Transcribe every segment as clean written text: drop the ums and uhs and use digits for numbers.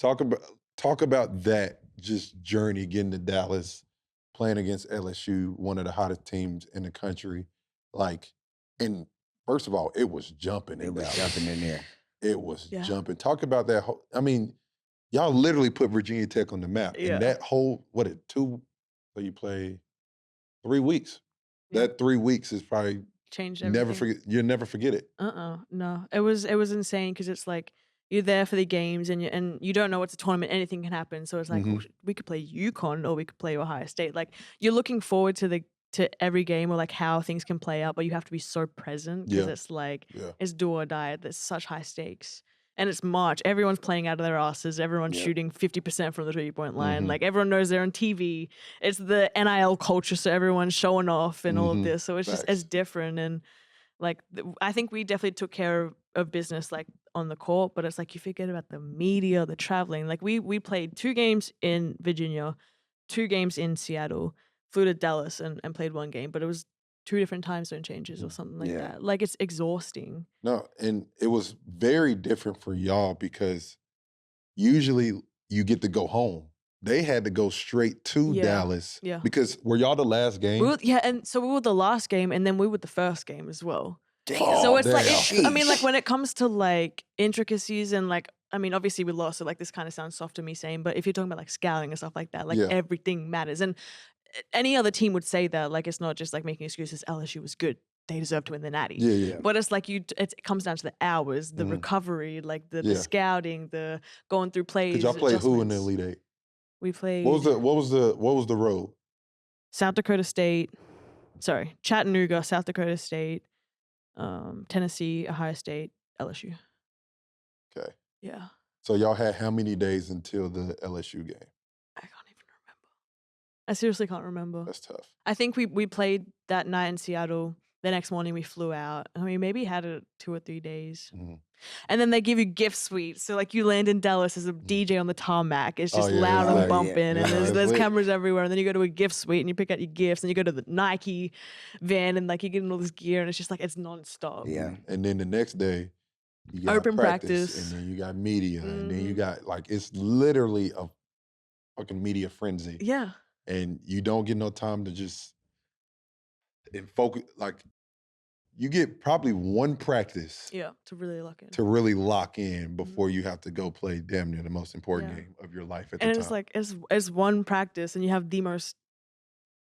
Talk about talk about that just journey getting to Dallas, playing against LSU, one of the hottest teams in the country. Like, and first of all, it was jumping It in was Dallas. jumping in there. It was Yeah. jumping. Talk about that whole. I mean, y'all literally put Virginia Tech on the map, and Yeah. that whole two. So you play 3 weeks. Yeah. That 3 weeks is probably Changed never everything. forget. You'll never forget it. No. It was insane because it's like you're there for the games and you don't know it's a tournament. Anything can happen. So it's like Mhm. we could play UConn or we could play Ohio State. Like you're looking forward to every game or like how things can play out, but you have to be so present because Yeah. it's like Yeah. it's do or die. There's such high stakes. And it's March. Everyone's playing out of their asses. Everyone's Yep. shooting 50% from the 3-point line. Mhm. Like everyone knows they're on TV. It's the NIL culture, so everyone's showing off and all of Mhm. this. So it's just it's Facts. different. And like I think we definitely took care of business like on the court, but it's like you forget about the media, the traveling. Like we played 2 games in Virginia, 2 games in Seattle, flew to Dallas and played 1 game, but it was 2 different time zone changes or Mhm. something like Yeah. that. Like it's exhausting. No, and it was very different for y'all because usually you get to go home. They had to go straight to Yeah. Dallas Yeah. because were y'all the last game? And so we were the last game and then we were the first game as well. Damn. So it's like, damn. I mean, like Sheesh. when it comes to like intricacies and like, I mean, obviously we lost, so like this kind of sounds soft to me saying, but if you're talking about like scouting and stuff like that, like Yeah. everything matters. And any other team would say that, like it's not just like making excuses. LSU was good; they deserve to win the Natty. Yeah, yeah. But it's like it comes down to the hours, the Mhm. recovery, like the Yeah. scouting, the going through plays. Cause y'all played who in the adjustments. Elite Eight? We played What was the road? South Dakota State. Sorry, Chattanooga, South Dakota State, Tennessee, Ohio State, LSU. Okay. Yeah. So y'all had how many days until the LSU game? I can't even remember. I seriously can't remember. That's tough. I think we played that night in Seattle. The next morning we flew out. I mean, maybe had it 2 or 3 days. Mhm. And then they give you gift suites. So like you land in Dallas as a DJ on the tarmac. It's Oh, just yeah, loud it's and lit. bumping, Yeah, and no, there's it's lit. cameras everywhere. And then you go to a gift suite and you pick out your gifts, and you go to the Nike van and like you're getting all this gear, and it's just like it's nonstop. Yeah. And then the next day, you got Open practice, practice. and then you got media, and then you Mhm. got like it's literally a fucking media frenzy. Yeah. And you don't get no time to just focus. Like you get probably one practice Yeah. To really lock in. to really lock in before you have to go play damn near the most important Yeah. game of your life at the And time. it's like it's one practice, and you have the most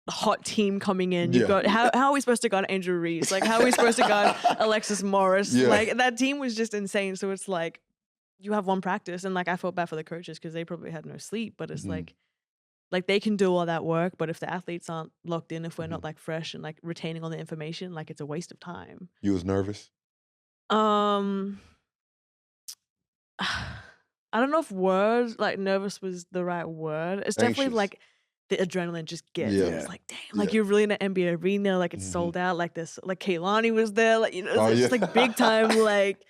hot team coming in. You've Yeah. got how are we supposed to guard Angel Reese? Like how are we supposed to guard Alexis Morris? Yeah. Like that team was just insane. So it's like you have one practice, and like I felt bad for the coaches because they probably had no sleep. But it's Mhm. like they can do all that work, but if the athletes aren't locked in, if we're Mhm. not like fresh and like retaining all the information, like it's a waste of time. You was nervous? Um, I don't know if nervous was the right word. It's definitely Anxious. like the adrenaline just gets. Yeah. It's like, damn, like Yeah. you're really in an NBA arena, like it's Mhm. sold out, like this, like Kaylani was there, like, it's Oh, just yeah. like big time, like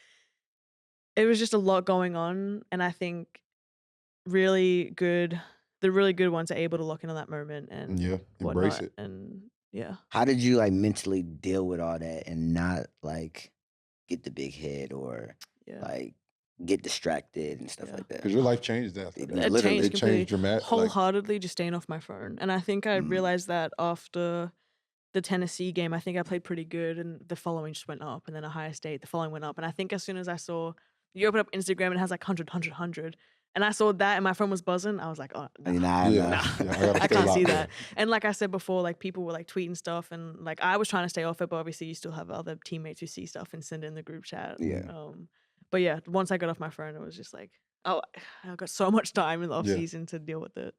it was just a lot going on. And I think the really good ones are able to lock in on that moment and Yeah, embrace whatnot. it. And yeah. How did you like mentally deal with all that and not like get the big head or Yeah. like get distracted and stuff Yeah. like that? Because your life changed after It that. It literally- changed It completely. changed dramatically. Wholeheartedly just staying off my phone. And I think I Mm. realized that after the Tennessee game, I think I played pretty good, and the following just went up, and then Ohio State, the following went up. And I think as soon as I saw, you open up Instagram and it has like 100, and I saw that and my phone was buzzing, I was like, oh, I mean, nah. I Yeah. know. Yeah, I gotta I stay can't see locked that. in. And like I said before, like people were like tweeting stuff, and like I was trying to stay off it, but obviously you still have other teammates who see stuff and send it in the group chat. Yeah. But yeah, once I got off my phone, it was just like, oh, I got so much time in the off Yeah. season to deal with it.